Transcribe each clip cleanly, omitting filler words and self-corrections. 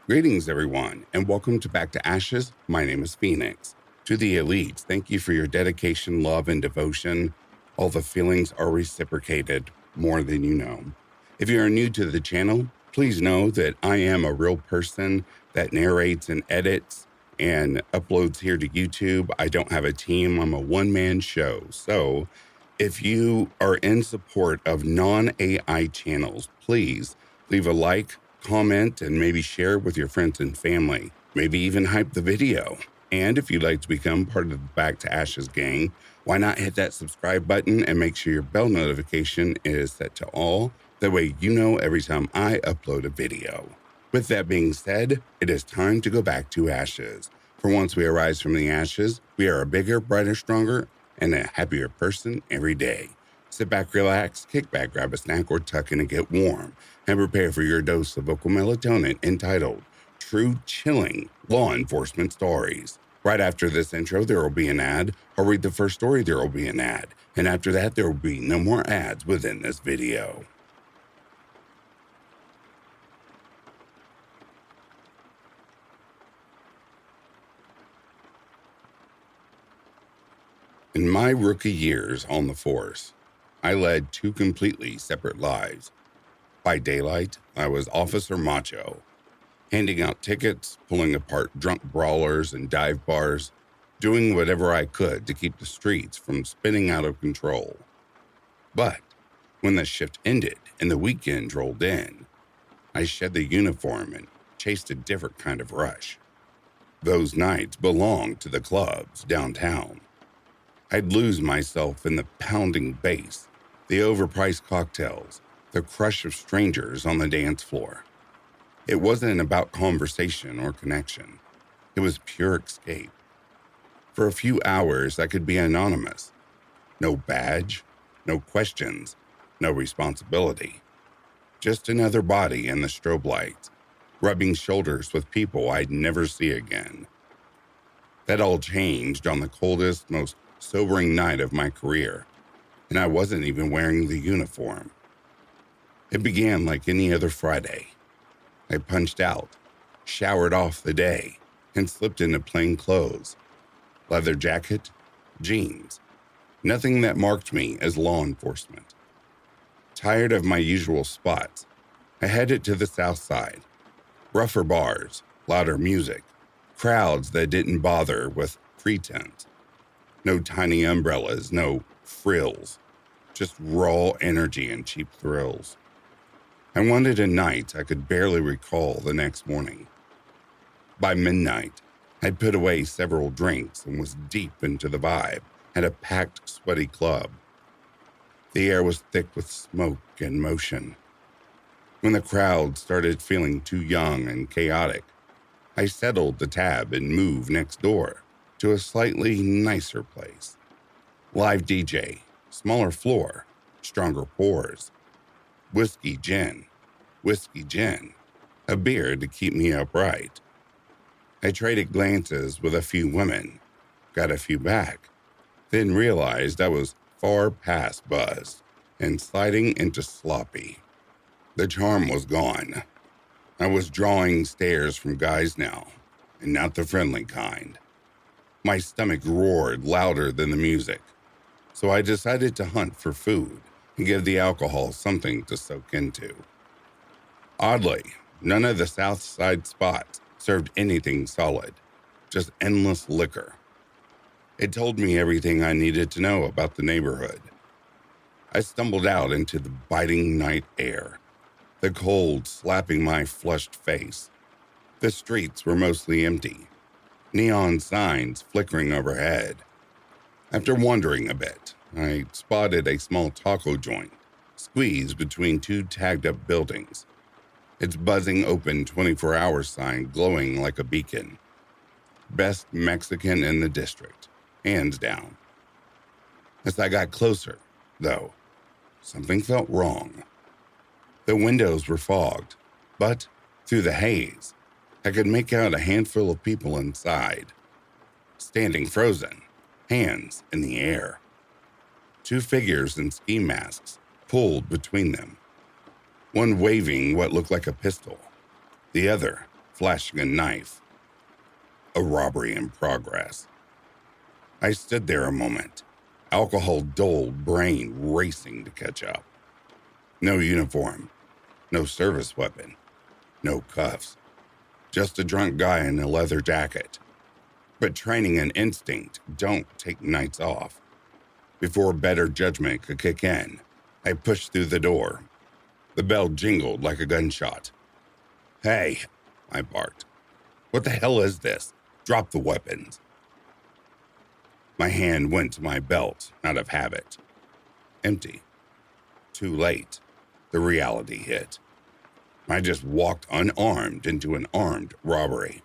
Greetings, everyone, and welcome to Back to Ashes. My name is Phoenix. To the elites, thank you for your dedication, love, and devotion. All the feelings are reciprocated more than you know. If you are new to the channel, please know that I am a real person that narrates and edits and uploads here to YouTube. I don't have a team. I'm a one-man show. So if you are in support of non-AI channels, please leave a like, comment, and maybe share it with your friends and family. Maybe even hype the video. And if you'd like to become part of the Back to Ashes gang, why not hit that subscribe button and make sure your bell notification is set to all. That way you know every time I upload a video. With that being said, it is time to go back to ashes. For once we arise from the ashes, we are a bigger, brighter, stronger, and a happier person every day. Sit back, relax, kick back, grab a snack, or tuck in and get warm, and prepare for your dose of vocal melatonin entitled True Chilling Law Enforcement Stories. Right after this intro, there will be an ad. I'll read the first story, there will be an ad. And after that, there will be no more ads within this video. In my rookie years on the force, I led two completely separate lives. By daylight, I was Officer Macho, handing out tickets, pulling apart drunk brawlers and dive bars, doing whatever I could to keep the streets from spinning out of control. But when the shift ended and the weekend rolled in, I shed the uniform and chased a different kind of rush. Those nights belonged to the clubs downtown. I'd lose myself in the pounding bass, the overpriced cocktails, the crush of strangers on the dance floor. It wasn't about conversation or connection. It was pure escape. For a few hours, I could be anonymous. No badge, no questions, no responsibility. Just another body in the strobe lights, rubbing shoulders with people I'd never see again. That all changed on the coldest, most sobering night of my career, and I wasn't even wearing the uniform. It began like any other Friday. I punched out, showered off the day, and slipped into plain clothes. Leather jacket, jeans, nothing that marked me as law enforcement. Tired of my usual spots, I headed to the south side. Rougher bars, louder music, crowds that didn't bother with pretense. No tiny umbrellas, no frills, just raw energy and cheap thrills. I wanted a night I could barely recall the next morning. By midnight, I'd put away several drinks and was deep into the vibe at a packed, sweaty club. The air was thick with smoke and motion. When the crowd started feeling too young and chaotic, I settled the tab and moved next door to a slightly nicer place. Live DJ, smaller floor, stronger pours. Whiskey gin, a beer to keep me upright. I traded glances with a few women, got a few back, then realized I was far past buzzed and sliding into sloppy. The charm was gone. I was drawing stares from guys now, and not the friendly kind. My stomach roared louder than the music, so I decided to hunt for food and give the alcohol something to soak into. Oddly, none of the South Side spots served anything solid, just endless liquor. It told me everything I needed to know about the neighborhood. I stumbled out into the biting night air, the cold slapping my flushed face. The streets were mostly empty, neon signs flickering overhead. After wandering a bit, I spotted a small taco joint squeezed between two tagged-up buildings, its buzzing open 24-hour sign glowing like a beacon. Best Mexican in the district, hands down. As I got closer, though, something felt wrong. The windows were fogged, but through the haze, I could make out a handful of people inside, standing frozen, hands in the air. Two figures in ski masks pulled between them, one waving what looked like a pistol, the other flashing a knife. A robbery in progress. I stood there a moment, alcohol-dulled brain racing to catch up. No uniform, no service weapon, no cuffs. Just a drunk guy in a leather jacket. But training and instinct don't take nights off. Before better judgment could kick in, I pushed through the door. The bell jingled like a gunshot. "Hey," I barked. "What the hell is this? Drop the weapons." My hand went to my belt out of habit. Empty. Too late. The reality hit. I just walked unarmed into an armed robbery.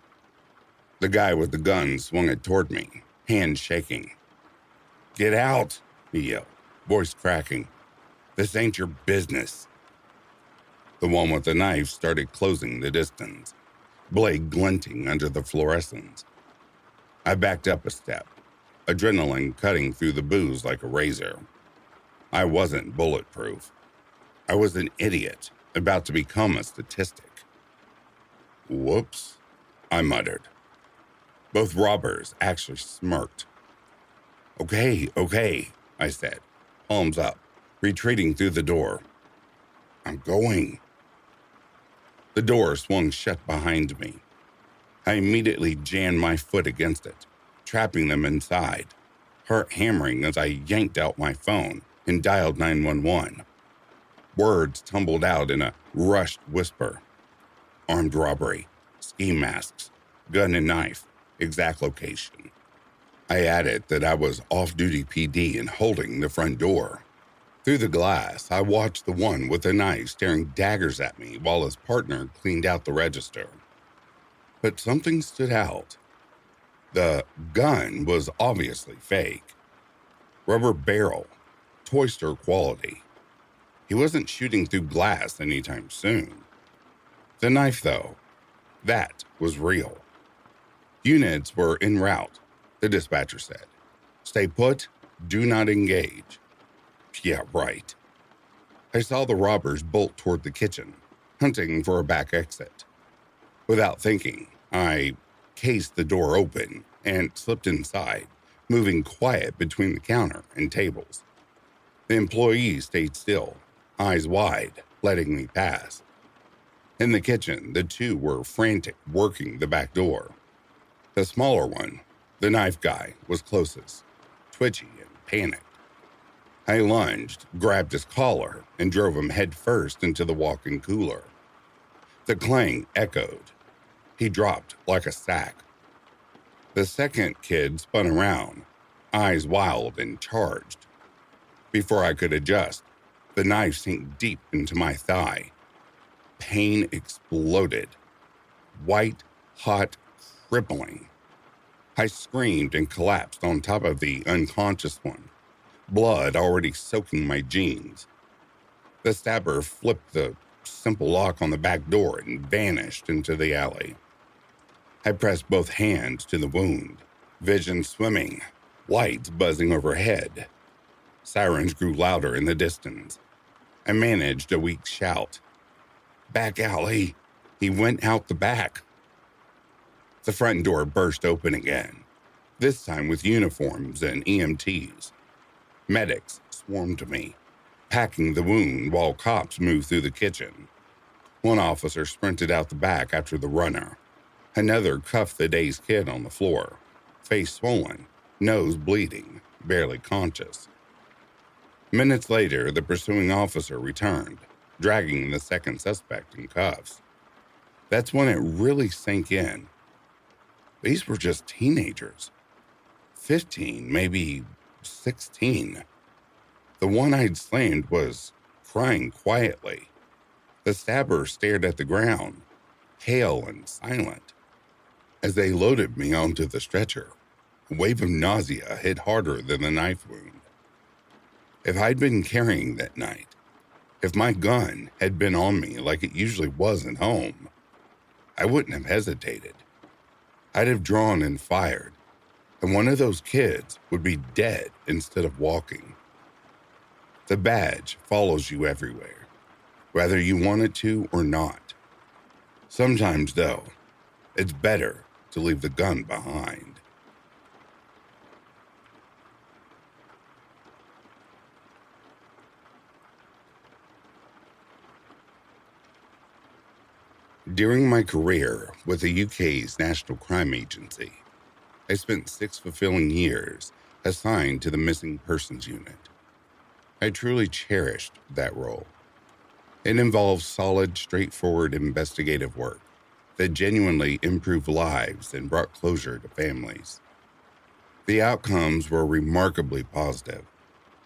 The guy with the gun swung it toward me, hand shaking. "Get out," he yelled, voice cracking. "This ain't your business." The one with the knife started closing the distance, blade glinting under the fluorescence. I backed up a step, adrenaline cutting through the booze like a razor. I wasn't bulletproof. I was an idiot, about to become a statistic. "Whoops," I muttered. Both robbers actually smirked. Okay, I said, palms up, retreating through the door. "I'm going." The door swung shut behind me. I immediately jammed my foot against it, trapping them inside, heart hammering as I yanked out my phone and dialed 911. Words tumbled out in a rushed whisper. Armed robbery, ski masks, gun and knife, exact location. I added that I was off-duty PD and holding the front door. Through the glass, I watched the one with the knife staring daggers at me while his partner cleaned out the register. But something stood out. The gun was obviously fake. Rubber barrel, toy store quality. He wasn't shooting through glass anytime soon. The knife, though, that was real. Units were en route, the dispatcher said. "Stay put, do not engage." Yeah, right. I saw the robbers bolt toward the kitchen, hunting for a back exit. Without thinking, I cased the door open and slipped inside, moving quiet between the counter and tables. The employees stayed still, eyes wide, letting me pass. In the kitchen, the two were frantic, working the back door. The smaller one, the knife guy, was closest, twitchy and panicked. I lunged, grabbed his collar, and drove him headfirst into the walk-in cooler. The clang echoed. He dropped like a sack. The second kid spun around, eyes wild and charged. Before I could adjust, the knife sank deep into my thigh. Pain exploded. White, hot, crippling. I screamed and collapsed on top of the unconscious one, blood already soaking my jeans. The stabber flipped the simple lock on the back door and vanished into the alley. I pressed both hands to the wound, vision swimming, lights buzzing overhead. Sirens grew louder in the distance. I managed a weak shout. "Back alley!" He went out the back. The front door burst open again, this time with uniforms and EMTs. Medics swarmed me, packing the wound while cops moved through the kitchen. One officer sprinted out the back after the runner. Another cuffed the dazed kid on the floor, face swollen, nose bleeding, barely conscious. Minutes later, the pursuing officer returned, dragging the second suspect in cuffs. That's when it really sank in. These were just teenagers. 15, maybe 16. The one I'd slammed was crying quietly. The stabber stared at the ground, pale and silent. As they loaded me onto the stretcher, a wave of nausea hit harder than the knife wound. If I'd been carrying that night, if my gun had been on me like it usually was at home, I wouldn't have hesitated. I'd have drawn and fired, and one of those kids would be dead instead of walking. The badge follows you everywhere, whether you want it to or not. Sometimes, though, It's better to leave the gun behind. During my career with the UK's National Crime Agency, I spent 6 fulfilling years assigned to the Missing Persons Unit. I truly cherished that role. It involved solid, straightforward investigative work that genuinely improved lives and brought closure to families. The outcomes were remarkably positive,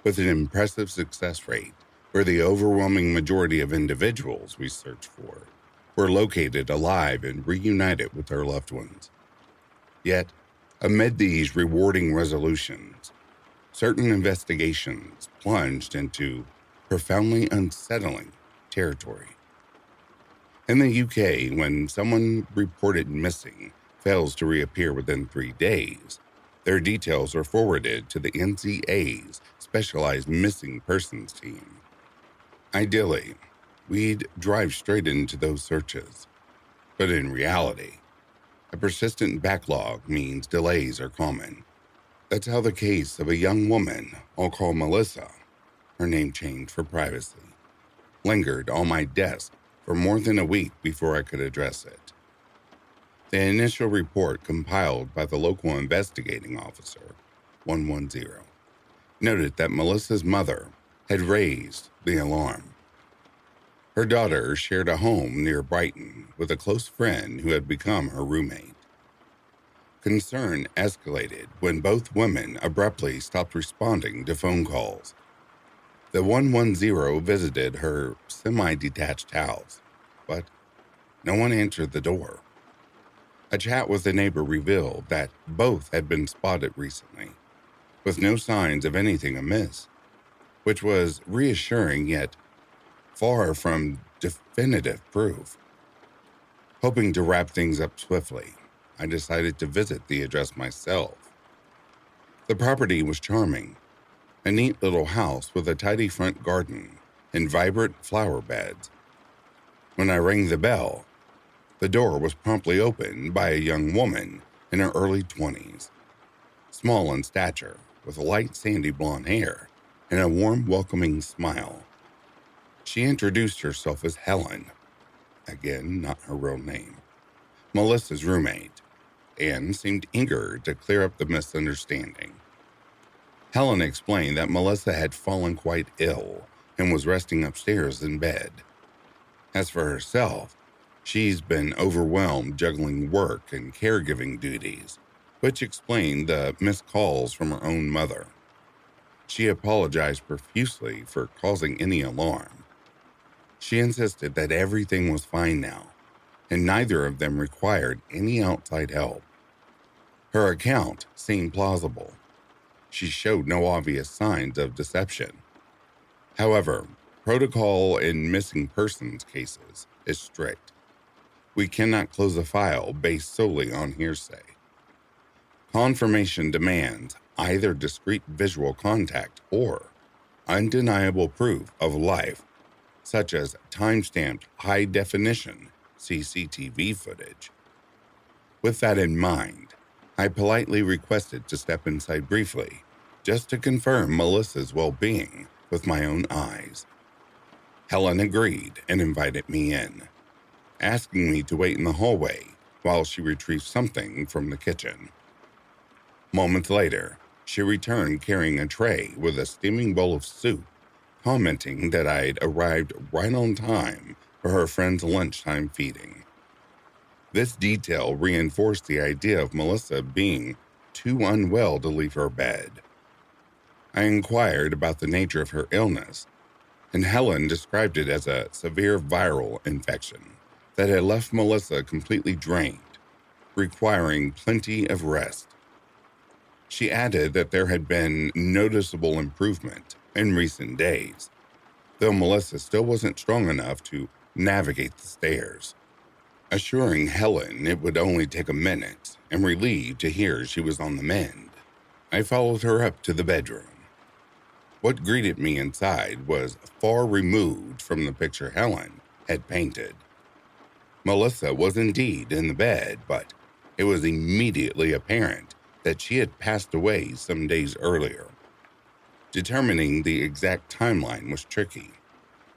with an impressive success rate where the overwhelming majority of individuals we searched for were located alive and reunited with their loved ones. Yet, amid these rewarding resolutions, certain investigations plunged into profoundly unsettling territory. In the UK, when someone reported missing fails to reappear within 3 days, their details are forwarded to the NCA's Specialized Missing Persons Team. Ideally, we'd drive straight into those searches, but in reality, a persistent backlog means delays are common. That's how the case of a young woman I'll call Melissa, her name changed for privacy, lingered on my desk for more than a week before I could address it. The initial report compiled by the local investigating officer, 110, noted that Melissa's mother had raised the alarm. Her daughter shared a home near Brighton with a close friend who had become her roommate. Concern escalated when both women abruptly stopped responding to phone calls. The 110 visited her semi-detached house, but no one answered the door. A chat with a neighbor revealed that both had been spotted recently, with no signs of anything amiss, which was reassuring yet far from definitive proof. Hoping to wrap things up swiftly, I decided to visit the address myself. The property was charming, a neat little house with a tidy front garden and vibrant flower beds. When I rang the bell, the door was promptly opened by a young woman in her early 20s, small in stature, with light sandy blonde hair and a warm, welcoming smile. She introduced herself as Helen, again not her real name, Melissa's roommate, and seemed eager to clear up the misunderstanding. Helen explained that Melissa had fallen quite ill and was resting upstairs in bed. As for herself, she's been overwhelmed juggling work and caregiving duties, which explained the missed calls from her own mother. She apologized profusely for causing any alarm. She insisted that everything was fine now, and neither of them required any outside help. Her account seemed plausible. She showed no obvious signs of deception. However, protocol in missing persons cases is strict. We cannot close a file based solely on hearsay. Confirmation demands either discrete visual contact or undeniable proof of life, such as time-stamped high-definition CCTV footage. With that in mind, I politely requested to step inside briefly, just to confirm Melissa's well-being with my own eyes. Helen agreed and invited me in, asking me to wait in the hallway while she retrieved something from the kitchen. Moments later, she returned carrying a tray with a steaming bowl of soup, commenting that I'd arrived right on time for her friend's lunchtime feeding. This detail reinforced the idea of Melissa being too unwell to leave her bed. I inquired about the nature of her illness, and Helen described it as a severe viral infection that had left Melissa completely drained, requiring plenty of rest. She added that there had been noticeable improvement in recent days, though Melissa still wasn't strong enough to navigate the stairs. Assuring Helen it would only take a minute and relieved to hear she was on the mend, I followed her up to the bedroom. What greeted me inside was far removed from the picture Helen had painted. Melissa was indeed in the bed, but it was immediately apparent that she had passed away some days earlier. Determining the exact timeline was tricky,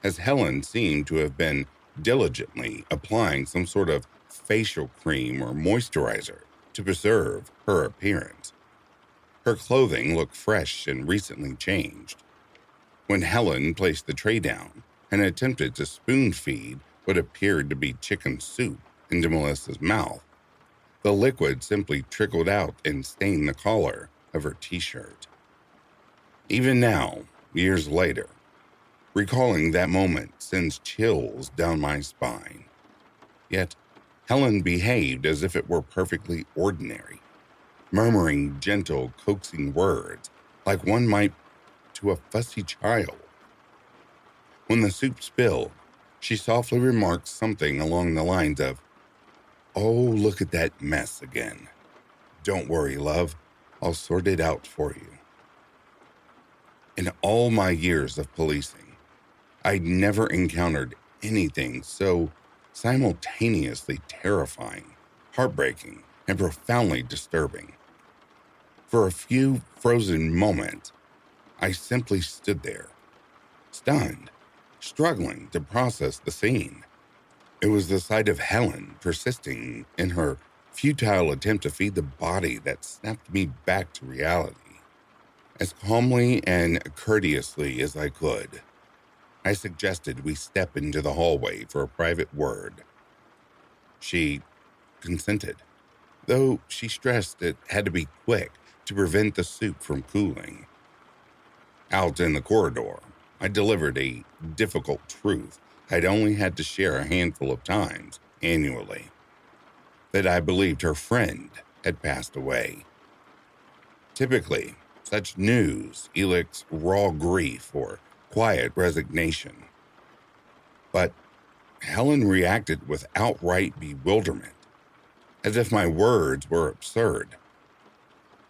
as Helen seemed to have been diligently applying some sort of facial cream or moisturizer to preserve her appearance. Her clothing looked fresh and recently changed. When Helen placed the tray down and attempted to spoon-feed what appeared to be chicken soup into Melissa's mouth, the liquid simply trickled out and stained the collar of her t-shirt. Even now, years later, recalling that moment sends chills down my spine. Yet, Helen behaved as if it were perfectly ordinary, murmuring gentle, coaxing words like one might to a fussy child. When the soup spilled, she softly remarked something along the lines of, "Oh, look at that mess again. Don't worry, love. I'll sort it out for you." In all my years of policing, I'd never encountered anything so simultaneously terrifying, heartbreaking, and profoundly disturbing. For a few frozen moments, I simply stood there, stunned, struggling to process the scene. It was the sight of Helen persisting in her futile attempt to feed the body that snapped me back to reality. As calmly and courteously as I could, I suggested we step into the hallway for a private word. She consented, though she stressed it had to be quick to prevent the soup from cooling. Out in the corridor, I delivered a difficult truth I'd only had to share a handful of times annually, that I believed her friend had passed away. Typically, such news elicits raw grief or quiet resignation. But Helen reacted with outright bewilderment, as if my words were absurd.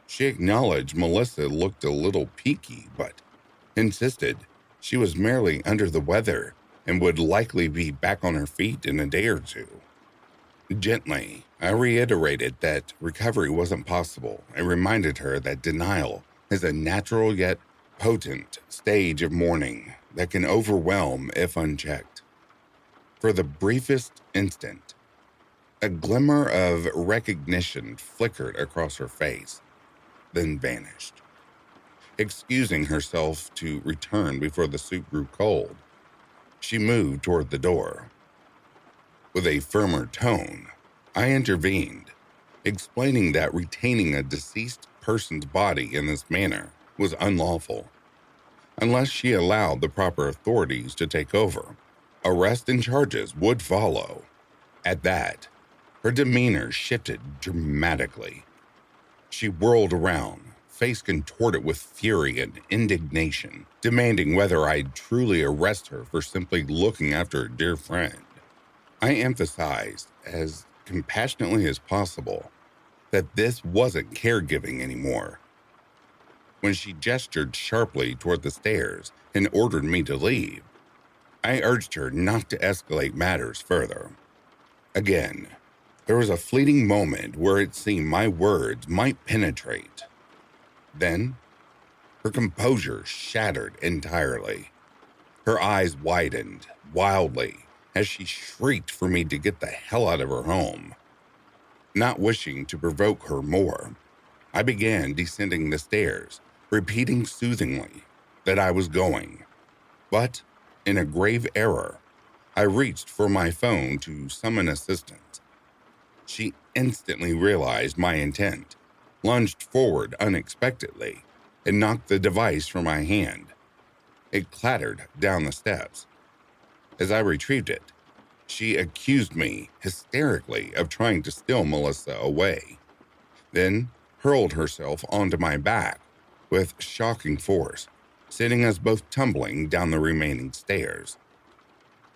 She acknowledged Melissa looked a little peaky, but insisted she was merely under the weather and would likely be back on her feet in a day or two. Gently, I reiterated that recovery wasn't possible and reminded her that denial is a natural yet potent stage of mourning that can overwhelm if unchecked. For the briefest instant, a glimmer of recognition flickered across her face, then vanished. Excusing herself to return before the soup grew cold, she moved toward the door. With a firmer tone, I intervened, explaining that retaining a deceased person's body in this manner was unlawful. Unless she allowed the proper authorities to take over, arrest and charges would follow. At that, her demeanor shifted dramatically. She whirled around, face contorted with fury and indignation, demanding whether I'd truly arrest her for simply looking after a dear friend. I emphasized, as compassionately as possible, that this wasn't caregiving anymore. When she gestured sharply toward the stairs and ordered me to leave, I urged her not to escalate matters further. Again, there was a fleeting moment where it seemed my words might penetrate. Then, her composure shattered entirely. Her eyes widened wildly as she shrieked for me to get the hell out of her home. Not wishing to provoke her more, I began descending the stairs, repeating soothingly that I was going. But, in a grave error, I reached for my phone to summon assistance. She instantly realized my intent, lunged forward unexpectedly, and knocked the device from my hand. It clattered down the steps. As I retrieved it, she accused me hysterically of trying to steal Melissa away, then hurled herself onto my back with shocking force, sending us both tumbling down the remaining stairs.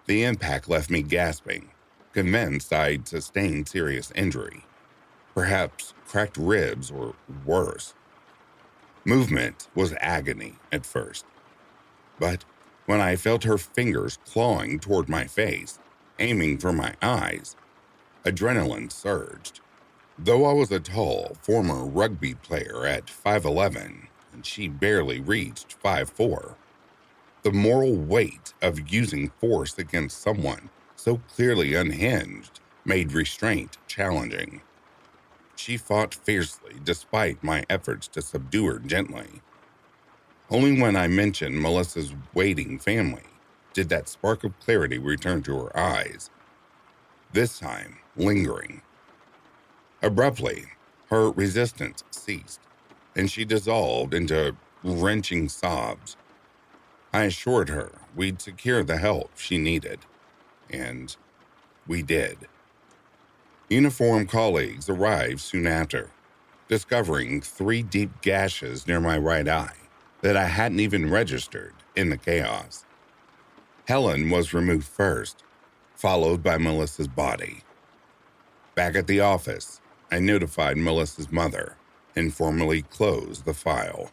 The impact left me gasping, convinced I'd sustained serious injury, perhaps cracked ribs or worse. Movement was agony at first, but when I felt her fingers clawing toward my face, aiming for my eyes, Adrenaline surged. Though I was a tall, former rugby player at 5'11", and she barely reached 5'4", the moral weight of using force against someone so clearly unhinged made restraint challenging. She fought fiercely despite my efforts to subdue her gently. Only when I mentioned Melissa's waiting family did that spark of clarity return to her eyes, this time lingering. Abruptly, her resistance ceased, and she dissolved into wrenching sobs. I assured her we'd secure the help she needed, and we did. Uniformed colleagues arrived soon after, discovering 3 deep gashes near my right eye that I hadn't even registered in the chaos. Helen was removed first, followed by Melissa's body. Back at the office, I notified Melissa's mother and formally closed the file.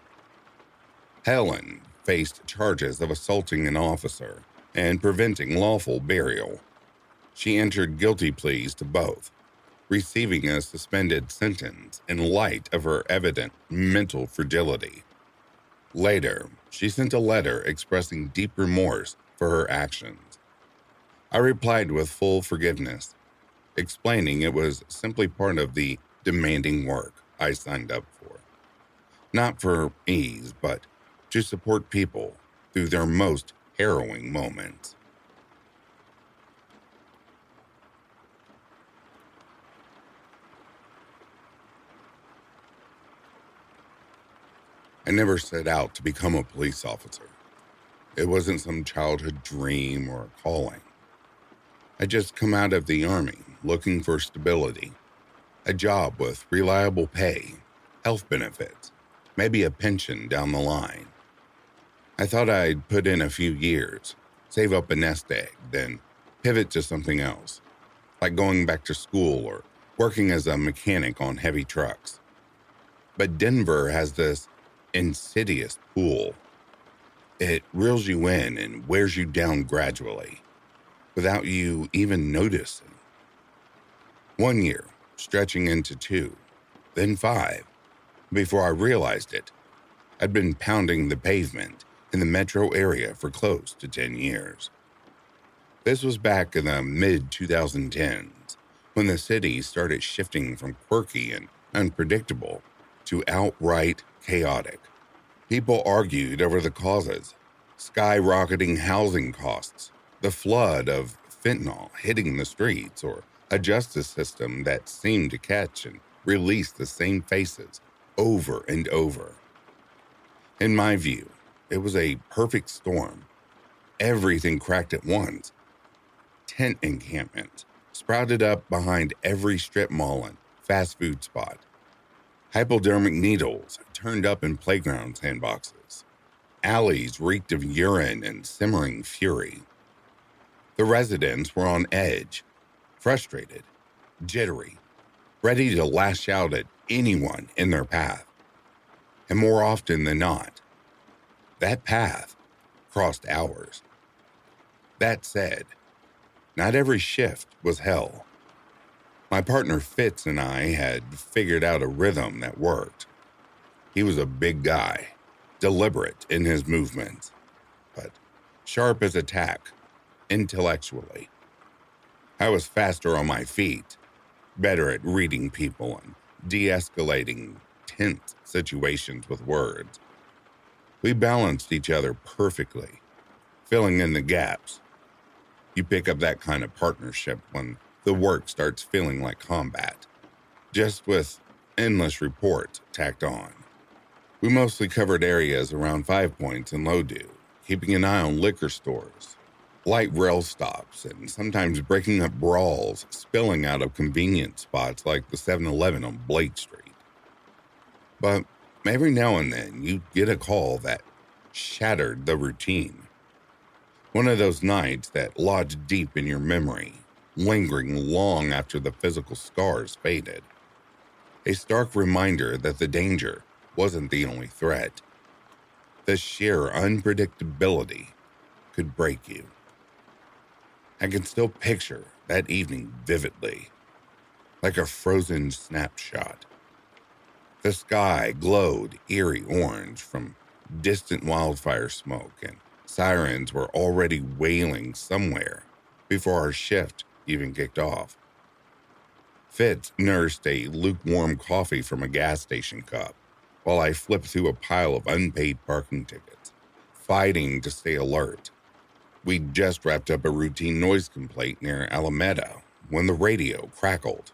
Helen faced charges of assaulting an officer and preventing lawful burial. She entered guilty pleas to both, receiving a suspended sentence in light of her evident mental fragility. Later, she sent a letter expressing deep remorse for her actions. I replied with full forgiveness, explaining it was simply part of the demanding work I signed up for. Not for ease, but to support people through their most harrowing moments. I never set out to become a police officer. It wasn't some childhood dream or a calling. I'd just come out of the Army looking for stability, a job with reliable pay, health benefits, maybe a pension down the line. I thought I'd put in a few years, save up a nest egg, then pivot to something else, like going back to school or working as a mechanic on heavy trucks. But Denver has this insidious pull. It reels you in and wears you down gradually, without you even noticing. 1 year, stretching into 2, then 5. Before I realized it, I'd been pounding the pavement in the metro area for close to 10 years. This was back in the mid-2010s, when the city started shifting from quirky and unpredictable to outright chaotic. People argued over the causes: skyrocketing housing costs, the flood of fentanyl hitting the streets, or a justice system that seemed to catch and release the same faces over and over. In my view, it was a perfect storm. Everything cracked at once. Tent encampments sprouted up behind every strip mall and fast food spot. Hypodermic needles turned up in playground sandboxes. Alleys reeked of urine and simmering fury. The residents were on edge, frustrated, jittery, ready to lash out at anyone in their path. And more often than not, that path crossed ours. That said, not every shift was hell. My partner Fitz and I had figured out a rhythm that worked. He was a big guy, deliberate in his movements, but sharp as a tack intellectually. I was faster on my feet, better at reading people and de-escalating tense situations with words. We balanced each other perfectly, filling in the gaps. You pick up that kind of partnership when the work starts feeling like combat, just with endless reports tacked on. We mostly covered areas around 5 Points and Lodu, keeping an eye on liquor stores, light rail stops, and sometimes breaking up brawls spilling out of convenience spots like the 7-Eleven on Blake Street. But every now and then you'd get a call that shattered the routine. One of those nights that lodged deep in your memory, lingering long after the physical scars faded. A stark reminder that the danger wasn't the only threat. The sheer unpredictability could break you. I can still picture that evening vividly. like a frozen snapshot. The sky glowed eerie orange from distant wildfire smoke, and sirens were already wailing somewhere before our shift even kicked off. Fitz nursed a lukewarm coffee from a gas station cup while I flipped through a pile of unpaid parking tickets, fighting to stay alert. We'd just wrapped up a routine noise complaint near Alameda when the radio crackled.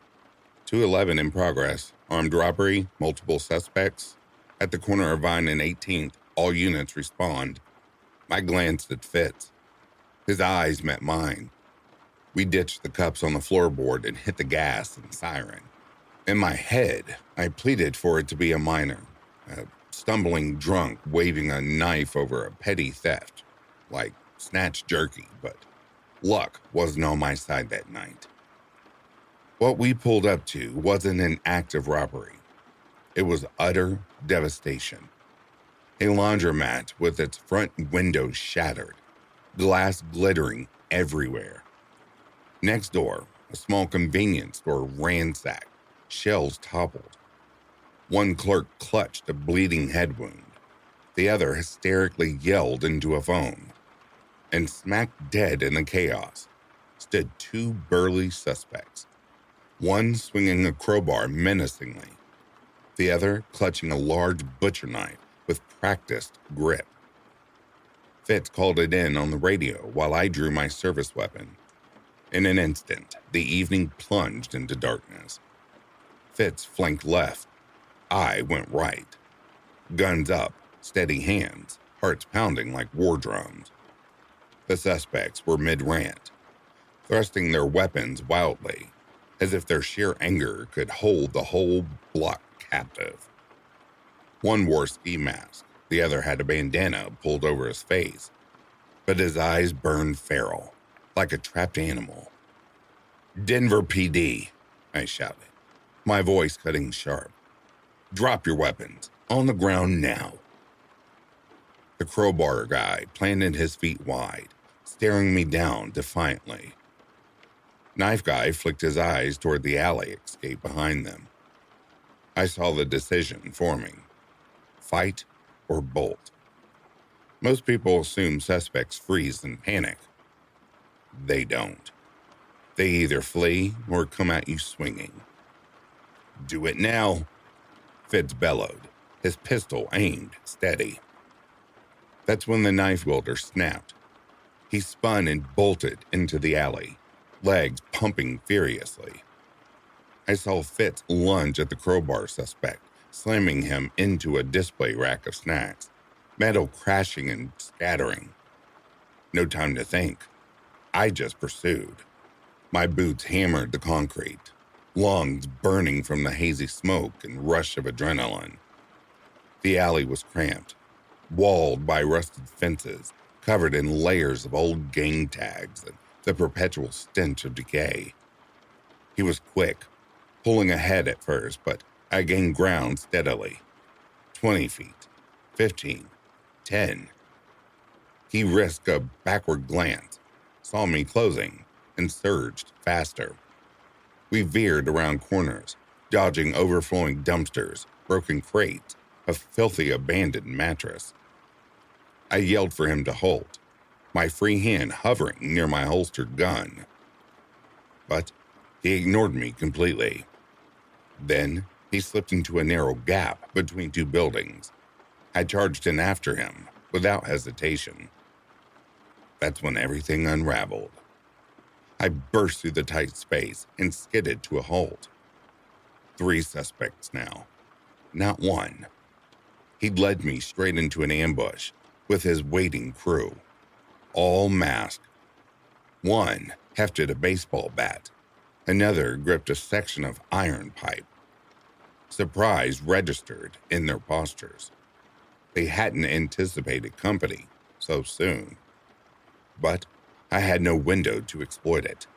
211 in progress, armed robbery, multiple suspects. At the corner of Vine and 18th, all units respond. I glanced at Fitz. His eyes met mine. We ditched the cups on the floorboard and hit the gas and siren. In my head, I pleaded for it to be a minor, a stumbling drunk waving a knife over a petty theft, like snatch jerky, but luck wasn't on my side that night. What we pulled up to wasn't an act of robbery. It was utter devastation. A laundromat with its front windows shattered, glass glittering everywhere. Next door, a small convenience store ransacked, shelves toppled. One clerk clutched a bleeding head wound. The other hysterically yelled into a phone. And smack dead in the chaos stood two burly suspects, one swinging a crowbar menacingly, the other clutching a large butcher knife with practiced grip. Fitz called it in on the radio while I drew my service weapon. In an instant, the evening plunged into darkness. Fitz flanked left. I went right. Guns up, steady hands, hearts pounding like war drums. The suspects were mid-rant, thrusting their weapons wildly, as if their sheer anger could hold the whole block captive. One wore ski mask, the other had a bandana pulled over his face, but his eyes burned feral, like a trapped animal. "Denver PD," I shouted, my voice cutting sharp. "Drop your weapons, on the ground now." The crowbar guy planted his feet wide, staring me down defiantly. Knife guy flicked his eyes toward the alley escape behind them. I saw the decision forming: fight or bolt. Most people assume suspects freeze and panic. They don't. They either flee or come at you swinging. "Do it now," Fitz bellowed, his pistol aimed steady. That's when the knife wielder snapped. He spun and bolted into the alley, legs pumping furiously. I saw Fitz lunge at the crowbar suspect, slamming him into a display rack of snacks, metal crashing and scattering. No time to think. I just pursued. My boots hammered the concrete, lungs burning from the hazy smoke and rush of adrenaline. The alley was cramped, walled by rusted fences, covered in layers of old gang tags and the perpetual stench of decay. He was quick, pulling ahead at first, but I gained ground steadily. 20 feet, 15, 10. He risked a backward glance, saw me closing, and surged faster. We veered around corners, dodging overflowing dumpsters, broken crates, a filthy abandoned mattress. I yelled for him to halt, my free hand hovering near my holstered gun. But he ignored me completely. Then he slipped into a narrow gap between two buildings. I charged in after him, without hesitation. That's when everything unraveled. I burst through the tight space and skidded to a halt. 3 suspects now, not one. He'd led me straight into an ambush with his waiting crew, all masked. One hefted a baseball bat. Another gripped a section of iron pipe. Surprise registered in their postures. They hadn't anticipated company so soon. But I had no window to exploit it.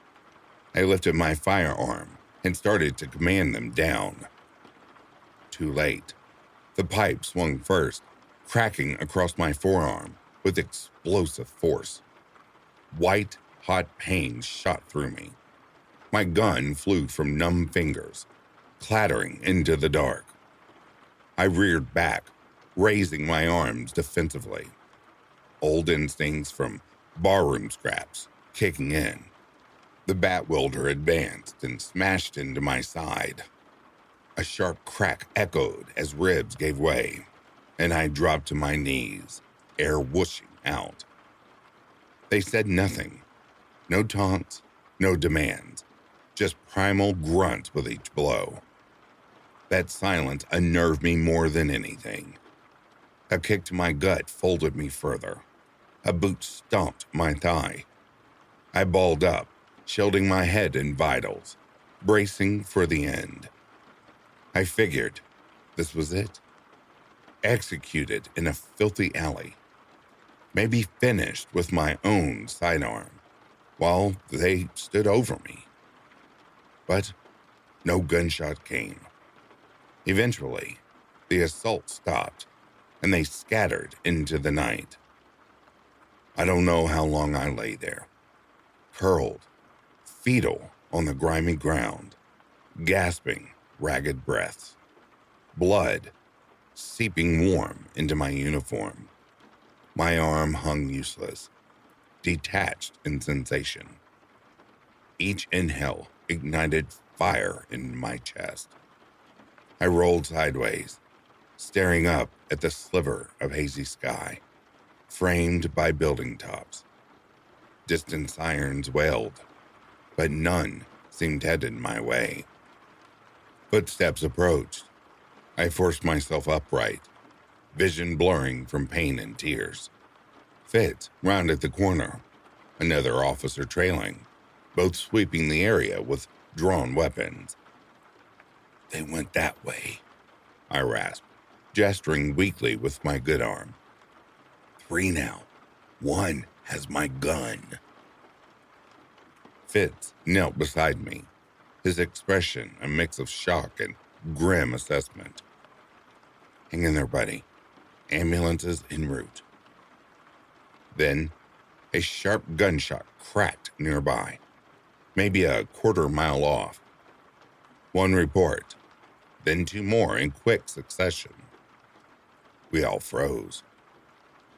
I lifted my firearm and started to command them down. Too late. The pipe swung first, cracking across my forearm with explosive force. White, hot pain shot through me. My gun flew from numb fingers, clattering into the dark. I reared back, raising my arms defensively. Old instincts from barroom scraps kicking in. The bat welder advanced and smashed into my side. A sharp crack echoed as ribs gave way, and I dropped to my knees, air whooshing out. They said nothing. No taunts, no demands, just primal grunts with each blow. That silence unnerved me more than anything. A kick to my gut folded me further. A boot stomped my thigh. I balled up, shielding my head and vitals, bracing for the end. I figured this was it. Executed in a filthy alley. Maybe finished with my own sidearm while they stood over me. But no gunshot came. Eventually, the assault stopped and they scattered into the night. I don't know how long I lay there, curled, fetal on the grimy ground, gasping ragged breaths, blood seeping warm into my uniform. My arm hung useless, detached in sensation. Each inhale ignited fire in my chest. I rolled sideways, staring up at the sliver of hazy sky, framed by building tops. Distant sirens wailed, but none seemed headed my way. Footsteps approached. I forced myself upright, vision blurring from pain and tears. Fitz rounded the corner, another officer trailing, both sweeping the area with drawn weapons. They went that way, I rasped, gesturing weakly with my good arm. 3 now. 1 has my gun. Fitz knelt beside me, his expression a mix of shock and grim assessment. Hang in there, buddy. Ambulances en route. Then, a sharp gunshot cracked nearby, maybe a quarter-mile off. 1 report, then 2 more in quick succession. We all froze.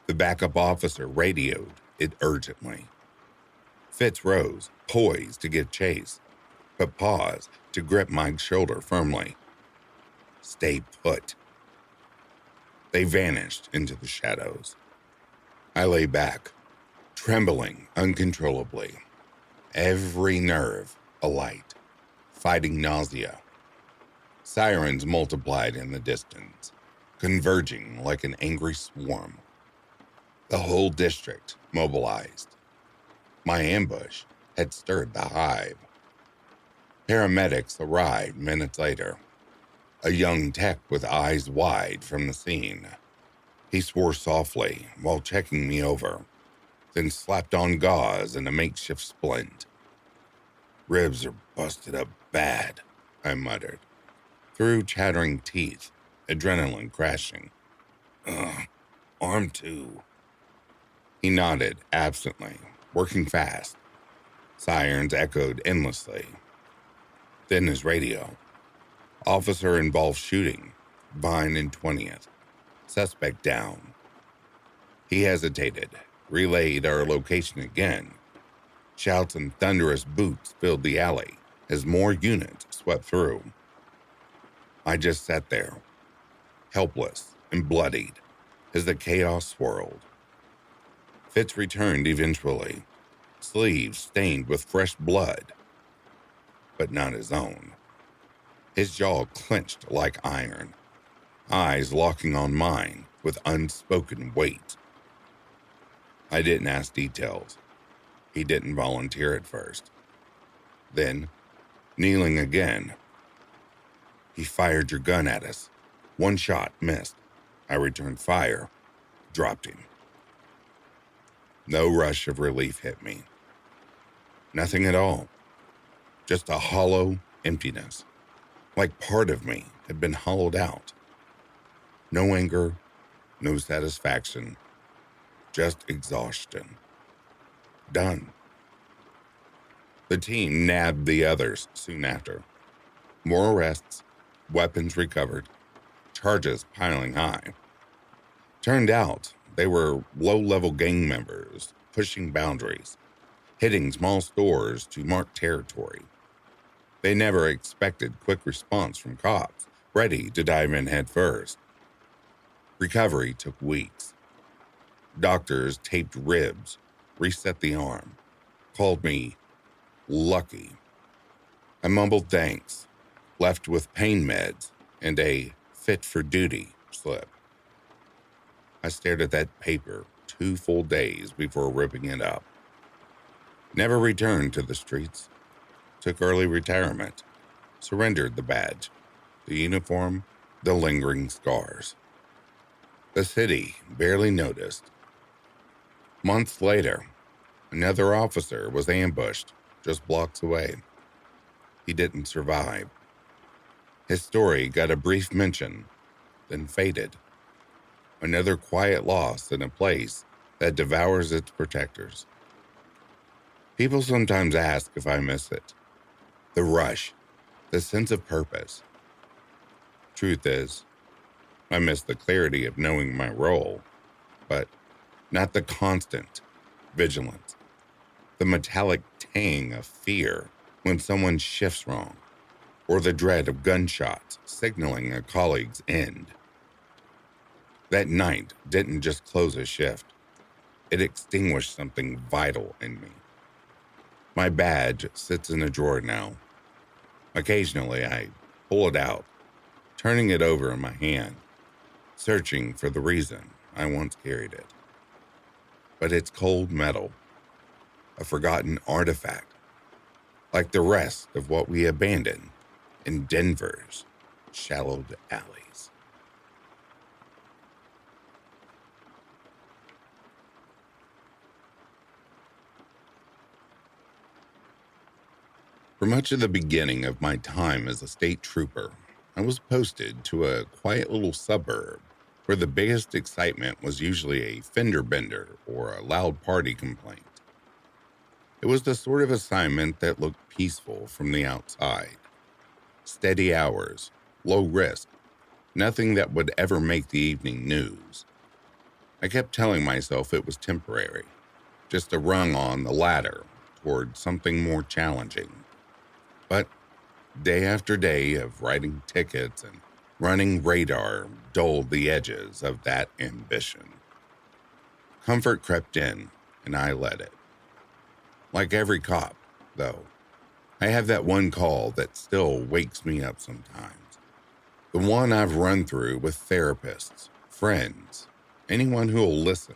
The backup officer radioed it urgently. Fitz rose, poised to give chase, but paused to grip my shoulder firmly. Stay put. They vanished into the shadows. I lay back, trembling uncontrollably, every nerve alight, fighting nausea. Sirens multiplied in the distance, converging like an angry swarm. The whole district mobilized. My ambush had stirred the hive. Paramedics arrived minutes later, a young tech with eyes wide from the scene. He swore softly while checking me over, then slapped on gauze and a makeshift splint. Ribs are busted up bad, I muttered, through chattering teeth, adrenaline crashing. Arm too. He nodded absently, working fast. Sirens echoed endlessly. Then his radio. Officer involved shooting, Vine and 20th. Suspect down. He hesitated, relayed our location again. Shouts and thunderous boots filled the alley as more units swept through. I just sat there, helpless and bloodied, as the chaos swirled. Fitz returned eventually, sleeves stained with fresh blood, but not his own. His jaw clenched like iron, eyes locking on mine with unspoken weight. I didn't ask details. He didn't volunteer at first. Then, kneeling again, he fired your gun at us. 1 shot missed. I returned fire, dropped him. No rush of relief hit me. Nothing at all. Just a hollow emptiness, like part of me had been hollowed out. No anger, no satisfaction, just exhaustion. Done. The team nabbed the others soon after. More arrests, weapons recovered, charges piling high. Turned out they were low-level gang members pushing boundaries, hitting small stores to mark territory. They never expected quick response from cops, ready to dive in head first. Recovery took weeks. Doctors taped ribs, reset the arm, called me lucky. I mumbled thanks, left with pain meds and a fit-for-duty slip. I stared at that paper 2 full days before ripping it up. Never returned to the streets. Took early retirement. Surrendered the badge, the uniform, the lingering scars. The city barely noticed. Months later, another officer was ambushed just blocks away. He didn't survive. His story got a brief mention, then faded. Another quiet loss in a place that devours its protectors. People sometimes ask if I miss it. The rush, the sense of purpose. Truth is, I miss the clarity of knowing my role, but not the constant vigilance, the metallic tang of fear when someone shifts wrong, or the dread of gunshots signaling a colleague's end. That night didn't just close a shift. It extinguished something vital in me. My badge sits in a drawer now. Occasionally, I pull it out, turning it over in my hand, searching for the reason I once carried it. But it's cold metal, a forgotten artifact, like the rest of what we abandoned in Denver's shallowed alleys. For much of the beginning of my time as a state trooper, I was posted to a quiet little suburb where the biggest excitement was usually a fender bender or a loud party complaint. It was the sort of assignment that looked peaceful from the outside. Steady hours, low risk, nothing that would ever make the evening news. I kept telling myself it was temporary, just a rung on the ladder toward something more challenging. But day after day of writing tickets and running radar dulled the edges of that ambition. Comfort crept in, and I let it. Like every cop, though, I have that one call that still wakes me up sometimes. The one I've run through with therapists, friends, anyone who will listen,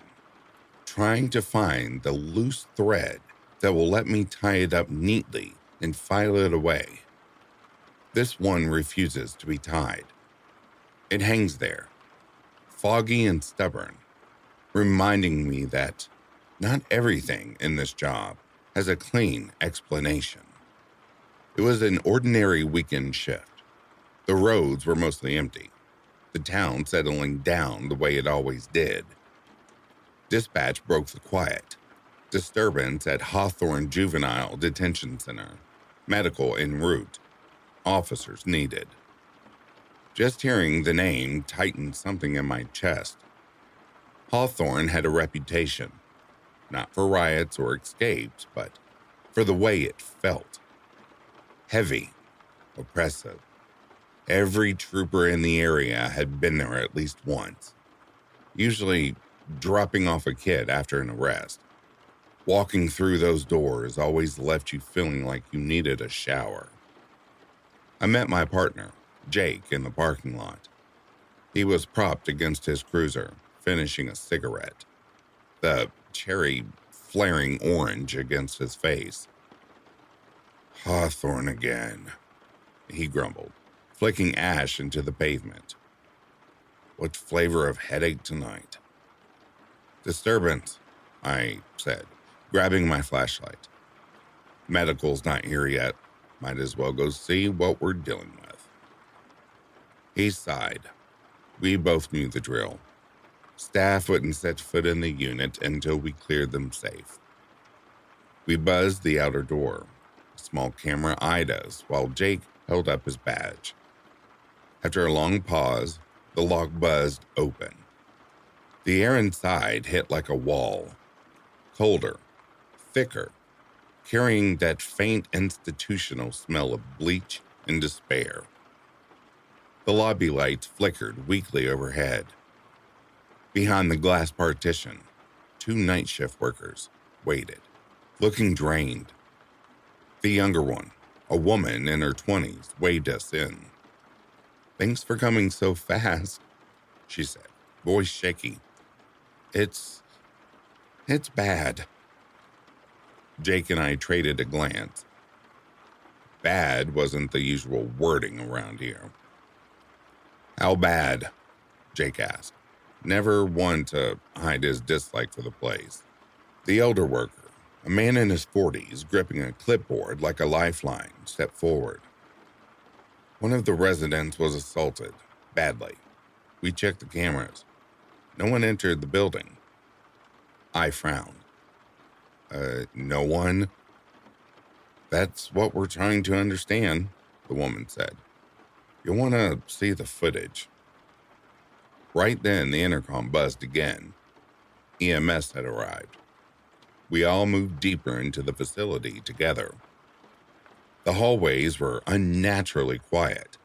trying to find the loose thread that will let me tie it up neatly and file it away. This one refuses to be tied. It hangs there, foggy and stubborn, reminding me that not everything in this job has a clean explanation. It was an ordinary weekend shift. The roads were mostly empty, the town settling down the way it always did. Dispatch broke the quiet. Disturbance at Hawthorne Juvenile Detention Center. Medical en route. Officers needed. Just hearing the name tightened something in my chest. Hawthorne had a reputation, not for riots or escapes, but for the way it felt. Heavy, oppressive. Every trooper in the area had been there at least once, usually dropping off a kid after an arrest. Walking through those doors always left you feeling like you needed a shower. I met my partner, Jake, in the parking lot. He was propped against his cruiser, finishing a cigarette, the cherry flaring orange against his face. "Hawthorne again," he grumbled, flicking ash into the pavement. "What flavor of headache tonight?" "Disturbance," I said, grabbing my flashlight. "Medical's not here yet. Might as well go see what we're dealing with." He sighed. We both knew the drill. Staff wouldn't set foot in the unit until we cleared them safe. We buzzed the outer door, A small camera eyed us while Jake held up his badge. After a long pause, the lock buzzed open. The air inside hit like a wall, colder, thicker, carrying that faint institutional smell of bleach and despair. The lobby lights flickered weakly overhead. Behind the glass partition, 2 night shift workers waited, looking drained. The younger one, a woman in her 20s, waved us in. "Thanks for coming so fast," she said, voice shaky. It's bad." Jake and I traded a glance. Bad wasn't the usual wording around here. "How bad?" Jake asked, never one to hide his dislike for the place. The elder worker, a man in his 40s gripping a clipboard like a lifeline, stepped forward. "One of the residents was assaulted, badly. We checked the cameras. No one entered the building." I frowned. No one?" "That's what we're trying to understand," the woman said. "You'll want to see the footage." Right then, the intercom buzzed again. EMS had arrived. We all moved deeper into the facility together. The hallways were unnaturally quiet,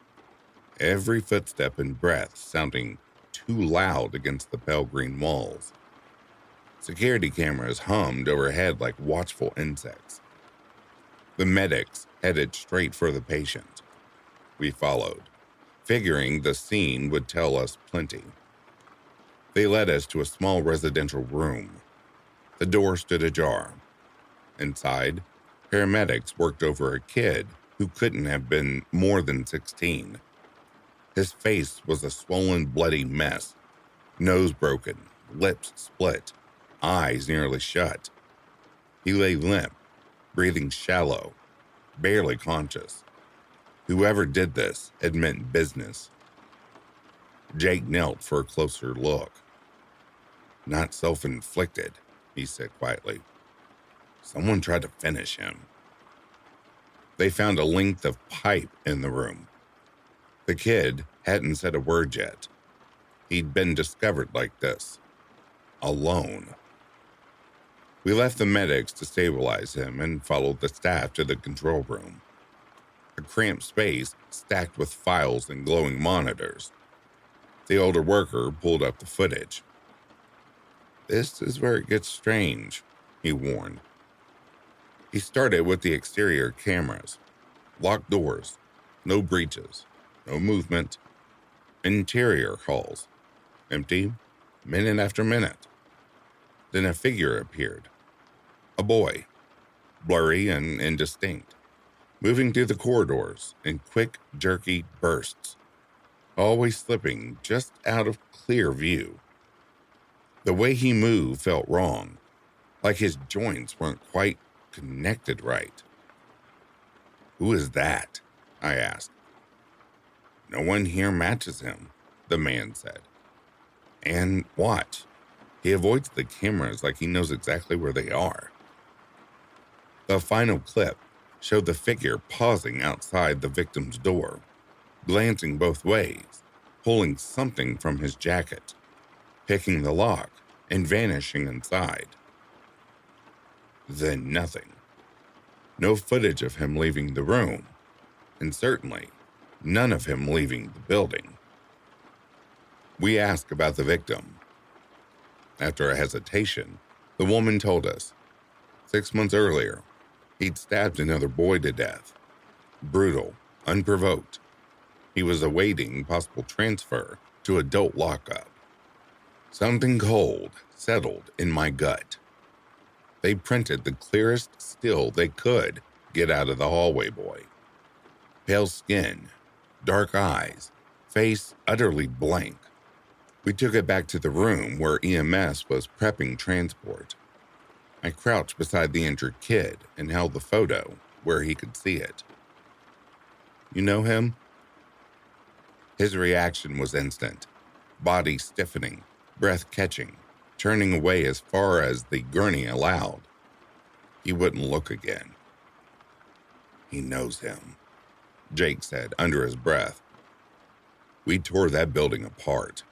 every footstep and breath sounding too loud against the pale green walls. Security cameras hummed overhead like watchful insects. The medics headed straight for the patient. We followed, figuring the scene would tell us plenty. They led us to a small residential room. The door stood ajar. Inside, paramedics worked over a kid who couldn't have been more than 16. His face was a swollen, bloody mess, nose broken, lips split, eyes nearly shut. He lay limp, breathing shallow, barely conscious. Whoever did this had meant business. Jake knelt for a closer look. "Not self-inflicted," he said quietly. "Someone tried to finish him." They found a length of pipe in the room. The kid hadn't said a word yet. He'd been discovered like this, alone. We left the medics to stabilize him and followed the staff to the control room. A cramped space stacked with files and glowing monitors. The older worker pulled up the footage. "This is where it gets strange," he warned. He started with the exterior cameras. Locked doors, no breaches, no movement. Interior halls, empty, minute after minute. Then a figure appeared. A boy, blurry and indistinct, moving through the corridors in quick, jerky bursts, always slipping just out of clear view. The way he moved felt wrong, like his joints weren't quite connected right. "Who is that?" I asked. "No one here matches him," the man said. "And watch. He avoids the cameras like he knows exactly where they are." The final clip showed the figure pausing outside the victim's door, glancing both ways, pulling something from his jacket, picking the lock, and vanishing inside. Then nothing. No footage of him leaving the room, and certainly none of him leaving the building. We asked about the victim. After a hesitation, the woman told us 6 months earlier, he'd stabbed another boy to death. Brutal, unprovoked. He was awaiting possible transfer to adult lockup. Something cold settled in my gut. They printed the clearest still they could get out of the hallway boy. Pale skin, dark eyes, face utterly blank. We took it back to the room where EMS was prepping transport. I crouched beside the injured kid and held the photo where he could see it. "You know him?" His reaction was instant, body stiffening, breath catching, turning away as far as the gurney allowed. He wouldn't look again. He knows him, Jake said under his breath. We tore that building apart.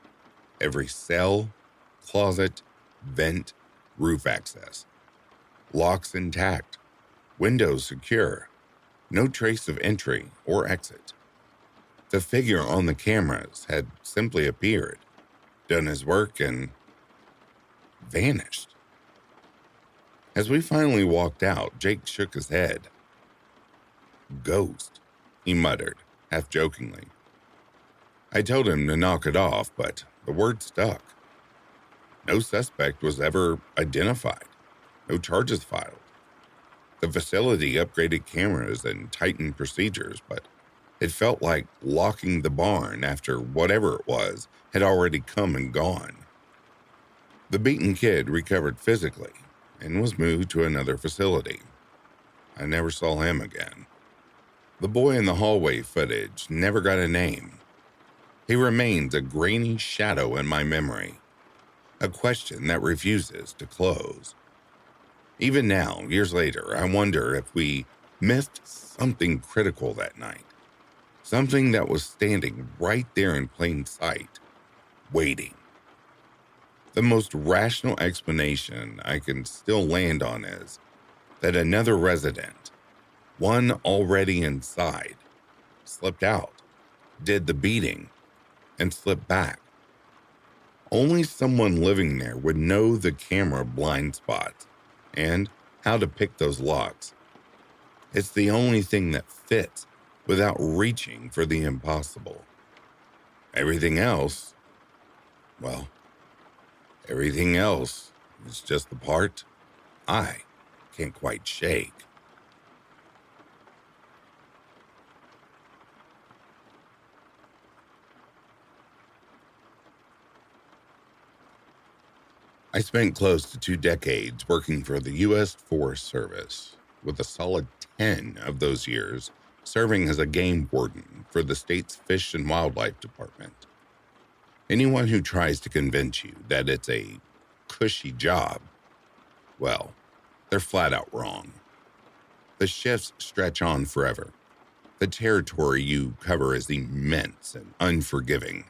Every cell, closet, vent, roof access. Locks intact, windows secure, no trace of entry or exit. The figure on the cameras had simply appeared, done his work, and vanished. As we finally walked out, Jake shook his head. Ghost, he muttered, half jokingly. I told him to knock it off, but the word stuck. No suspect was ever identified, no charges filed. The facility upgraded cameras and tightened procedures, but it felt like locking the barn after whatever it was had already come and gone. The beaten kid recovered physically and was moved to another facility. I never saw him again. The boy in the hallway footage never got a name. He remains a grainy shadow in my memory, a question that refuses to close. Even now, years later, I wonder if we missed something critical that night, something that was standing right there in plain sight, waiting. The most rational explanation I can still land on is that another resident, one already inside, slipped out, did the beating, and slipped back. Only someone living there would know the camera blind spots and how to pick those locks. It's the only thing that fits without reaching for the impossible. Everything else, well, everything else is just the part I can't quite shake. I spent close to 2 decades working for the U.S. Forest Service, with a solid 10 of those years serving as a game warden for the state's Fish and Wildlife Department. Anyone who tries to convince you that it's a cushy job, well, they're flat out wrong. The shifts stretch on forever. The territory you cover is immense and unforgiving.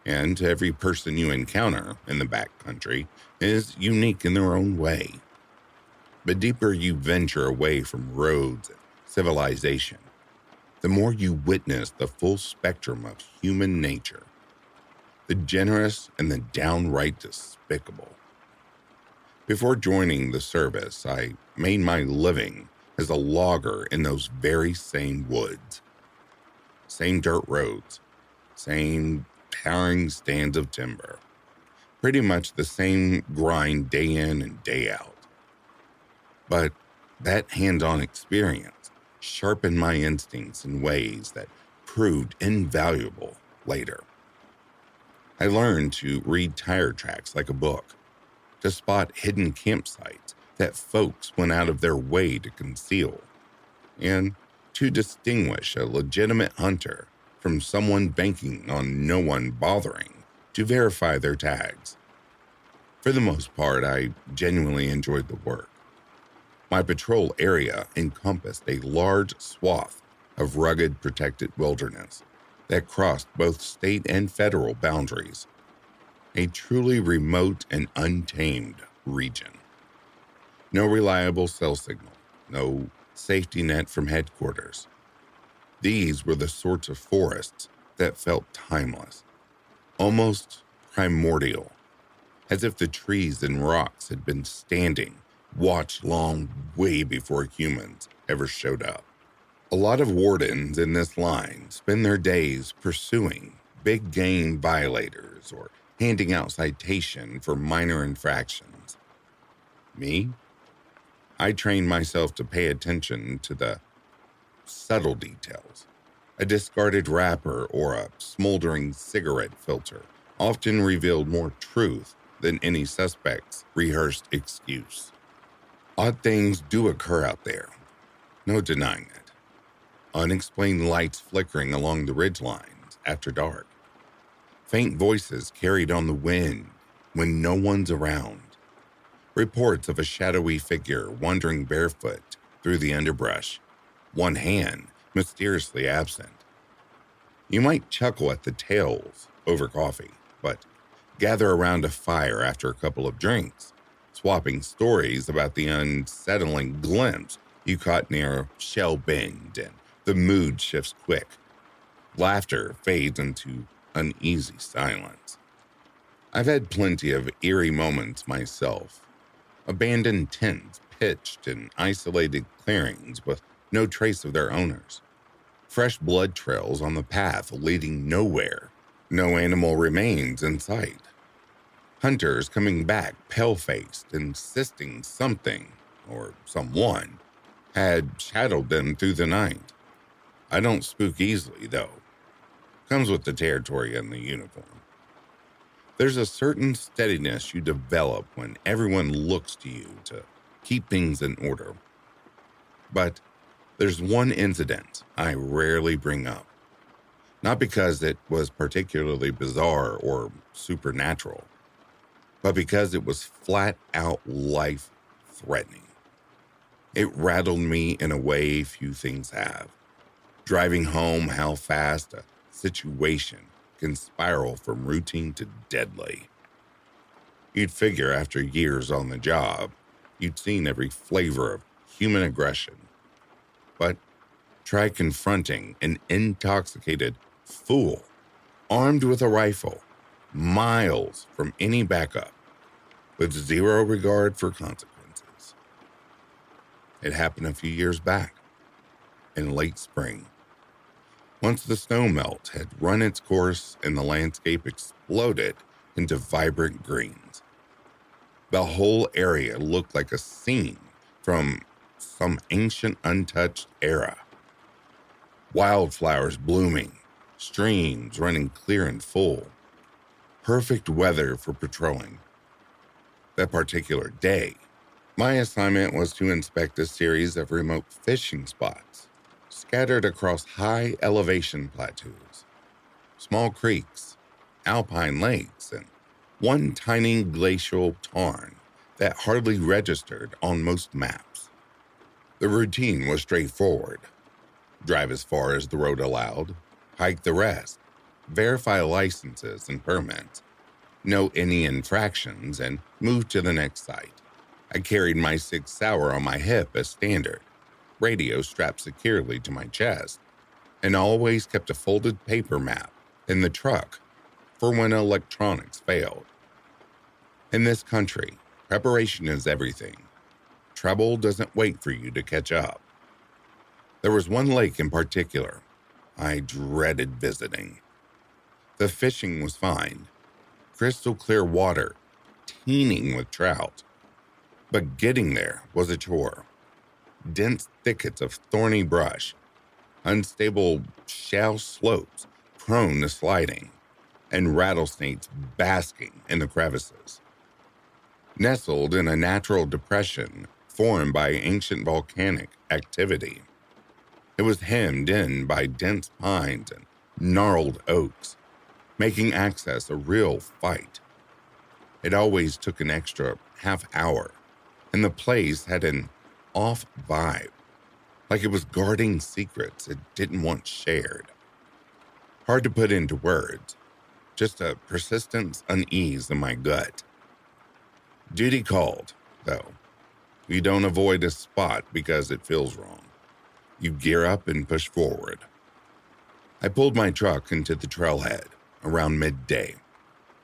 And every person you encounter in the backcountry is unique in their own way. The deeper you venture away from roads and civilization, the more you witness the full spectrum of human nature, the generous and the downright despicable. Before joining the service, I made my living as a logger in those very same woods. Same dirt roads, same towering stands of timber. Pretty much the same grind day in and day out. But that hands-on experience sharpened my instincts in ways that proved invaluable later. I learned to read tire tracks like a book, to spot hidden campsites that folks went out of their way to conceal, and to distinguish a legitimate hunter from someone banking on no one bothering to verify their tags. For the most part, I genuinely enjoyed the work. My patrol area encompassed a large swath of rugged, protected wilderness that crossed both state and federal boundaries. A truly remote and untamed region. No reliable cell signal, no safety net from headquarters. These were the sorts of forests that felt timeless, almost primordial, as if the trees and rocks had been standing, watched long way before humans ever showed up. A lot of wardens in this line spend their days pursuing big game violators or handing out citation for minor infractions. Me? I trained myself to pay attention to the subtle details. A discarded wrapper or a smoldering cigarette filter often revealed more truth than any suspect's rehearsed excuse. Odd things do occur out there, no denying it. Unexplained lights flickering along the ridgelines after dark. Faint voices carried on the wind when no one's around. Reports of a shadowy figure wandering barefoot through the underbrush. one hand mysteriously absent. You might chuckle at the tales over coffee, but gather around a fire after a couple of drinks, swapping stories about the unsettling glimpse you caught near Shell Bend, and the mood shifts quick. Laughter fades into uneasy silence. I've had plenty of eerie moments myself. Abandoned tents pitched in isolated clearings with no trace of their owners. Fresh blood trails on the path leading nowhere. No animal remains in sight. Hunters coming back pale-faced, insisting something, or someone, had shadowed them through the night. I don't spook easily, though. Comes with the territory and the uniform. There's a certain steadiness you develop when everyone looks to you to keep things in order. But there's one incident I rarely bring up. Not because it was particularly bizarre or supernatural, but because it was flat out life-threatening. It rattled me in a way few things have, driving home how fast a situation can spiral from routine to deadly. You'd figure after years on the job, you'd seen every flavor of human aggression. But try confronting an intoxicated fool armed with a rifle, miles from any backup, with zero regard for consequences. It happened a few years back, in late spring. Once the snow melt had run its course and the landscape exploded into vibrant greens. The whole area looked like a scene from some ancient untouched era. Wildflowers blooming, streams running clear and full. Perfect weather for patrolling. That particular day, my assignment was to inspect a series of remote fishing spots scattered across high elevation plateaus, small creeks, alpine lakes, and one tiny glacial tarn that hardly registered on most maps. The routine was straightforward. Drive as far as the road allowed, hike the rest, verify licenses and permits, note any infractions, and move to the next site. I carried my 6 Sauer on my hip as standard, radio strapped securely to my chest, and always kept a folded paper map in the truck for when electronics failed. In this country, preparation is everything. Trouble doesn't wait for you to catch up. There was one lake in particular I dreaded visiting. The fishing was fine, crystal clear water, teeming with trout. But getting there was a chore. Dense thickets of thorny brush, unstable shale slopes prone to sliding, and rattlesnakes basking in the crevices. Nestled in a natural depression formed by ancient volcanic activity, it was hemmed in by dense pines and gnarled oaks, making access a real fight. It always took an extra half hour, and the place had an off vibe, like it was guarding secrets it didn't want shared. Hard to put into words, just a persistent unease in my gut. Duty called, though. You don't avoid a spot because it feels wrong. You gear up and push forward. I pulled my truck into the trailhead around midday,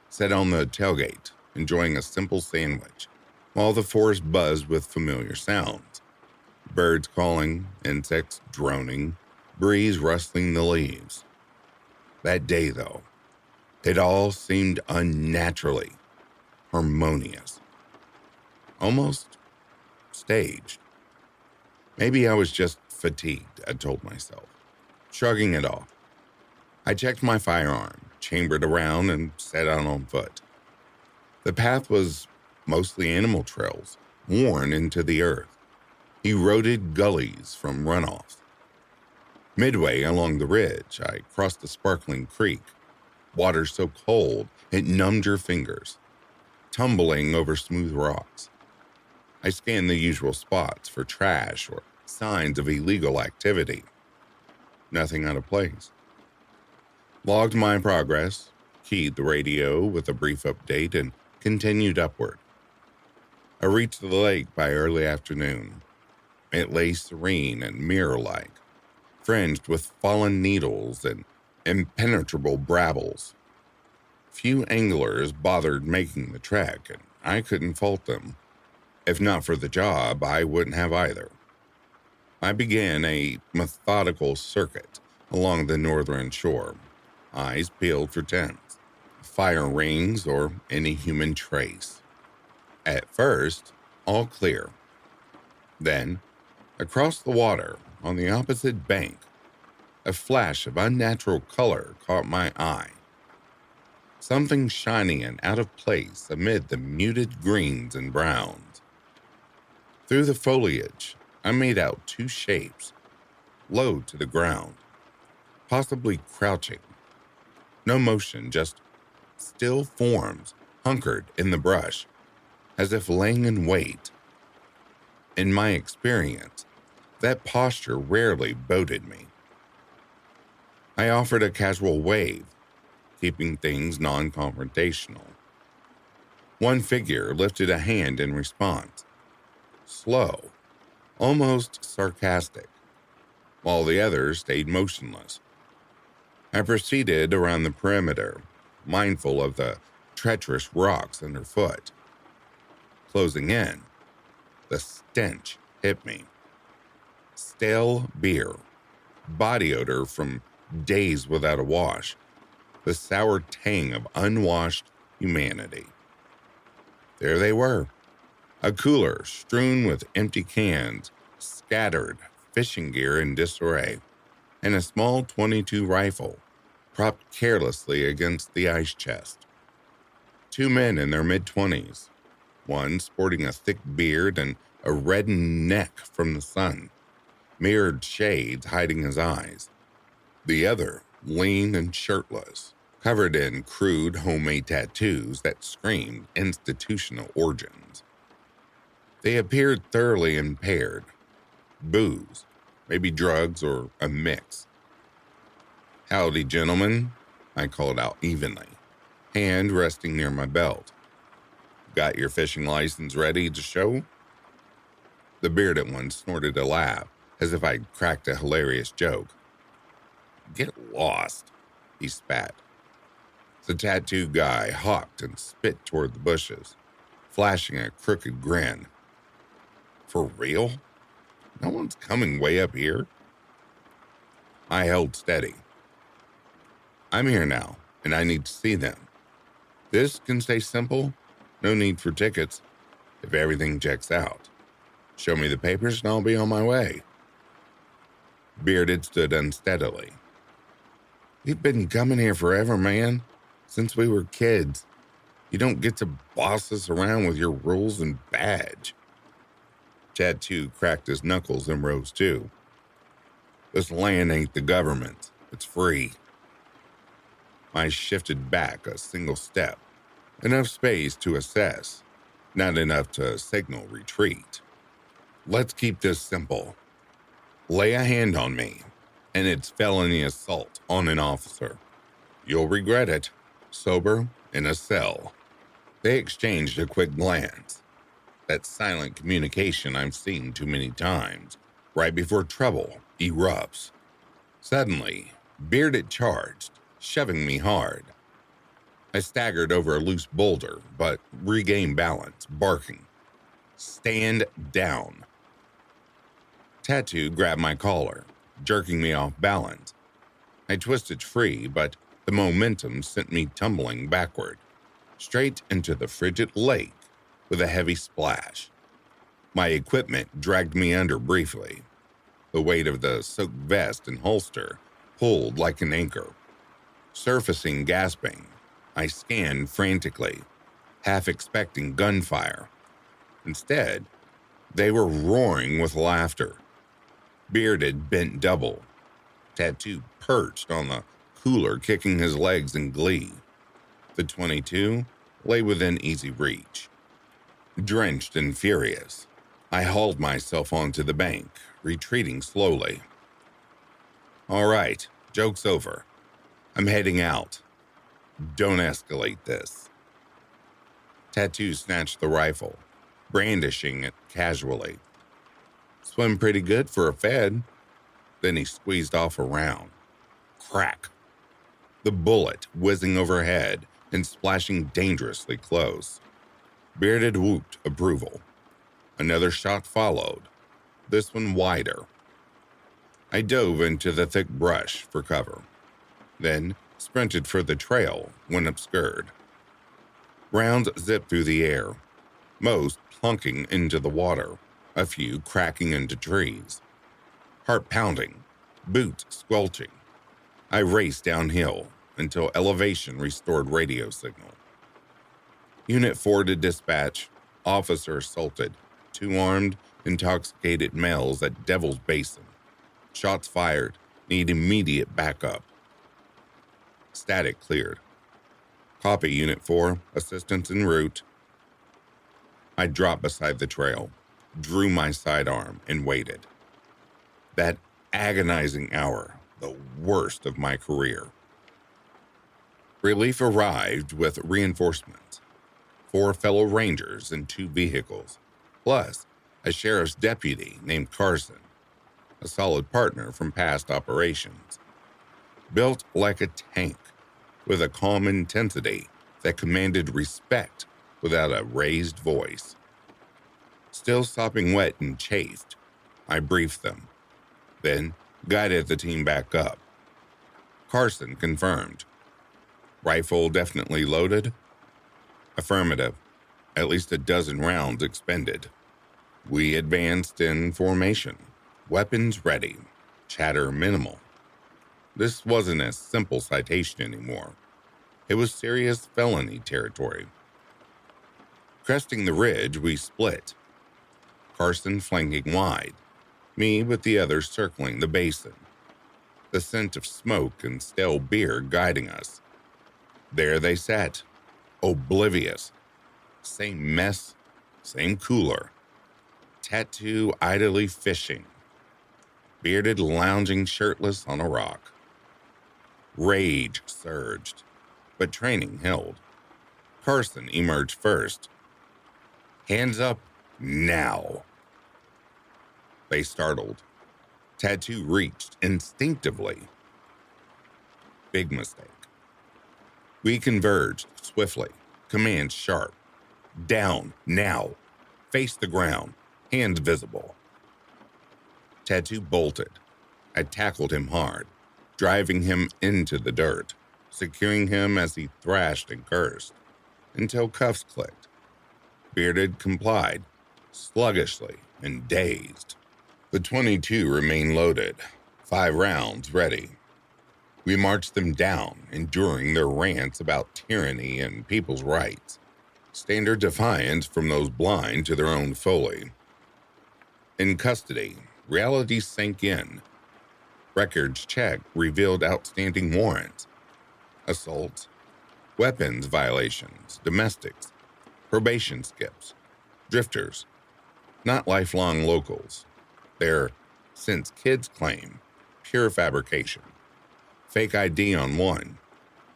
sat on the tailgate, enjoying a simple sandwich, while the forest buzzed with familiar sounds. Birds calling, insects droning, breeze rustling the leaves. That day, though, it all seemed unnaturally harmonious. Almost staged. Maybe I was just fatigued, I told myself, shrugging it off. I checked my firearm, chambered around, and set out on foot. The path was mostly animal trails, worn into the earth, eroded gullies from runoffs. Midway along the ridge, I crossed a sparkling creek, water so cold it numbed your fingers, tumbling over smooth rocks. I scanned the usual spots for trash or signs of illegal activity. Nothing out of place. Logged my progress, keyed the radio with a brief update, and continued upward. I reached the lake by early afternoon. It lay serene and mirror-like, fringed with fallen needles and impenetrable brambles. Few anglers bothered making the trek, and I couldn't fault them. If not for the job, I wouldn't have either. I began a methodical circuit along the northern shore, eyes peeled for tents, fire rings, or any human trace. At first, all clear. Then, across the water, on the opposite bank, a flash of unnatural color caught my eye. Something shiny and out of place amid the muted greens and browns. Through the foliage, I made out two shapes, low to the ground, possibly crouching. No motion, just still forms hunkered in the brush, as if laying in wait. In my experience, that posture rarely boded me. I offered a casual wave, keeping things non-confrontational. One figure lifted a hand in response, slow, almost sarcastic, while the other stayed motionless. I proceeded around the perimeter, mindful of the treacherous rocks underfoot. Closing in, the stench hit me. Stale beer, body odor from days without a wash, the sour tang of unwashed humanity. There they were, a cooler strewn with empty cans, scattered fishing gear in disarray, and a small .22 rifle propped carelessly against the ice chest. Two men in their mid-20s, one sporting a thick beard and a reddened neck from the sun, mirrored shades hiding his eyes. The other, lean and shirtless, covered in crude homemade tattoos that screamed institutional origins. They appeared thoroughly impaired. Booze, maybe drugs or a mix. "Howdy, gentlemen," I called out evenly, hand resting near my belt. "Got your fishing license ready to show?" The bearded one snorted a laugh, as if I'd cracked a hilarious joke. "Get lost," he spat. The tattooed guy hawked and spit toward the bushes, flashing a crooked grin. "For real? No one's coming way up here?" I held steady. "I'm here now, and I need to see them. This can stay simple, no need for tickets, if everything checks out. Show me the papers and I'll be on my way." Bearded stood unsteadily. "We've been coming here forever, man, since we were kids. You don't get to boss us around with your rules and badge." Tattoo cracked his knuckles and rose too. "This land ain't the government. It's free." I shifted back a single step, enough space to assess, not enough to signal retreat. "Let's keep this simple. Lay a hand on me, and it's felony assault on an officer. You'll regret it, sober, in a cell." They exchanged a quick glance. That silent communication I've seen too many times, right before trouble erupts. Suddenly, Bearded charged, shoving me hard. I staggered over a loose boulder, but regained balance, barking, "Stand down." Tattoo grabbed my collar, jerking me off balance. I twisted free, but the momentum sent me tumbling backward, straight into the frigid lake with a heavy splash. My equipment dragged me under briefly. The weight of the soaked vest and holster pulled like an anchor. Surfacing gasping, I scanned frantically, half expecting gunfire. Instead, they were roaring with laughter. Bearded bent double, Tattoo perched on the cooler, kicking his legs in glee. The .22 lay within easy reach. Drenched and furious, I hauled myself onto the bank, retreating slowly. All right, joke's over. I'm heading out. Don't escalate this. Tattoo snatched the rifle, brandishing it casually. Swim pretty good for a Fed. Then he squeezed off a round. Crack. The bullet whizzing overhead and splashing dangerously close. Bearded whooped approval. Another shot followed, this one wider. I dove into the thick brush for cover, then sprinted for the trail when obscured. Rounds zipped through the air, most plunking into the water, a few cracking into trees. Heart pounding, boots squelching. I raced downhill until elevation restored radio signal. Unit 4 to dispatch, officer assaulted, 2 armed, intoxicated males at Devil's Basin. Shots fired, need immediate backup. Static cleared. Copy, Unit 4, assistance en route. I dropped beside the trail, drew my sidearm, and waited. That agonizing hour, the worst of my career. Relief arrived with reinforcements. 4 fellow rangers and 2 vehicles, plus a sheriff's deputy named Carson, a solid partner from past operations. Built like a tank, with a calm intensity that commanded respect without a raised voice. Still sopping wet and chafed, I briefed them, then guided the team back up. Carson confirmed. Rifle definitely loaded? Affirmative. At least a dozen rounds expended. We advanced in formation. Weapons ready. Chatter minimal. This wasn't a simple citation anymore. It was serious felony territory. Cresting the ridge, we split. Carson flanking wide, me with the others circling the basin. The scent of smoke and stale beer guiding us. There they sat, oblivious. Same mess, same cooler. Tattoo idly fishing. Bearded lounging shirtless on a rock. Rage surged, but training held. Carson emerged first. Hands up, now. They startled. Tattoo reached instinctively. Big mistake. We converged swiftly, commands sharp. Down, now. Face the ground, hands visible. Tattoo bolted. I tackled him hard, driving him into the dirt, securing him as he thrashed and cursed, until cuffs clicked. Bearded complied, sluggishly and dazed. The .22 remained loaded, 5 rounds ready. We marched them down, enduring their rants about tyranny and people's rights. Standard defiance from those blind to their own folly. In custody, reality sank in. Records checked revealed outstanding warrants. Assaults, weapons violations, domestics, probation skips, drifters, not lifelong locals. They're, since kids claim, pure fabrication. Fake ID on one,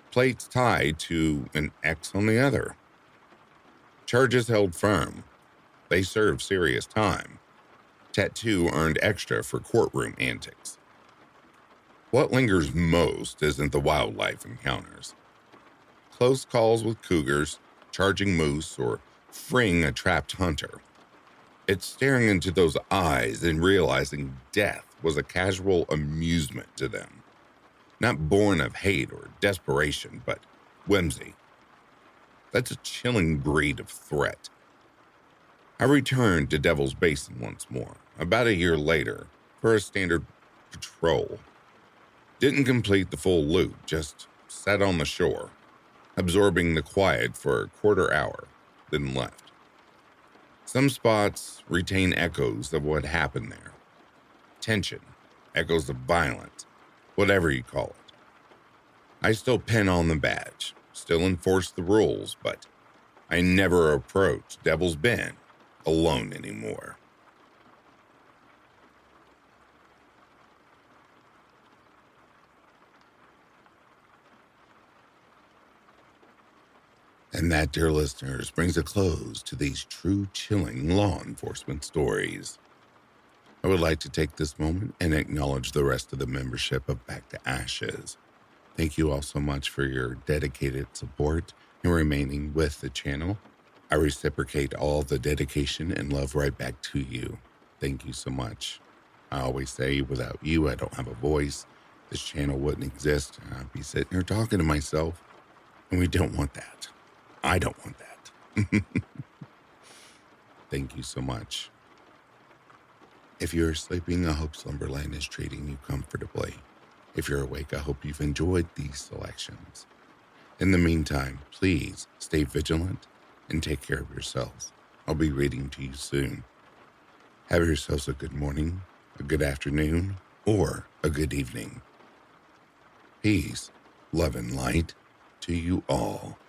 plates tied to an X on the other. Charges held firm. They served serious time. Tattoo earned extra for courtroom antics. What lingers most isn't the wildlife encounters. Close calls with cougars, charging moose, or freeing a trapped hunter. It's staring into those eyes and realizing death was a casual amusement to them. Not born of hate or desperation, but whimsy. That's a chilling breed of threat. I returned to Devil's Basin once more, about a year later, for a standard patrol. Didn't complete the full loop, just sat on the shore, absorbing the quiet for a quarter hour, then left. Some spots retain echoes of what happened there. Tension, echoes of violence, whatever you call it. I still pin on the badge, still enforce the rules, but I never approach Devil's Bend alone anymore. And that, dear listeners, brings a close to these true chilling law enforcement stories. I would like to take this moment and acknowledge the rest of the membership of BackToAshes. Thank you all so much for your dedicated support and remaining with the channel. I reciprocate all the dedication and love right back to you. Thank you so much. I always say, without you, I don't have a voice. This channel wouldn't exist. I'd be sitting here talking to myself, and we don't want that. I don't want that. Thank you so much. If you're sleeping, I hope Slumberland is treating you comfortably. If you're awake, I hope you've enjoyed these selections. In the meantime, please stay vigilant and take care of yourselves. I'll be reading to you soon. Have yourselves a good morning, a good afternoon, or a good evening. Peace, love, and light to you all.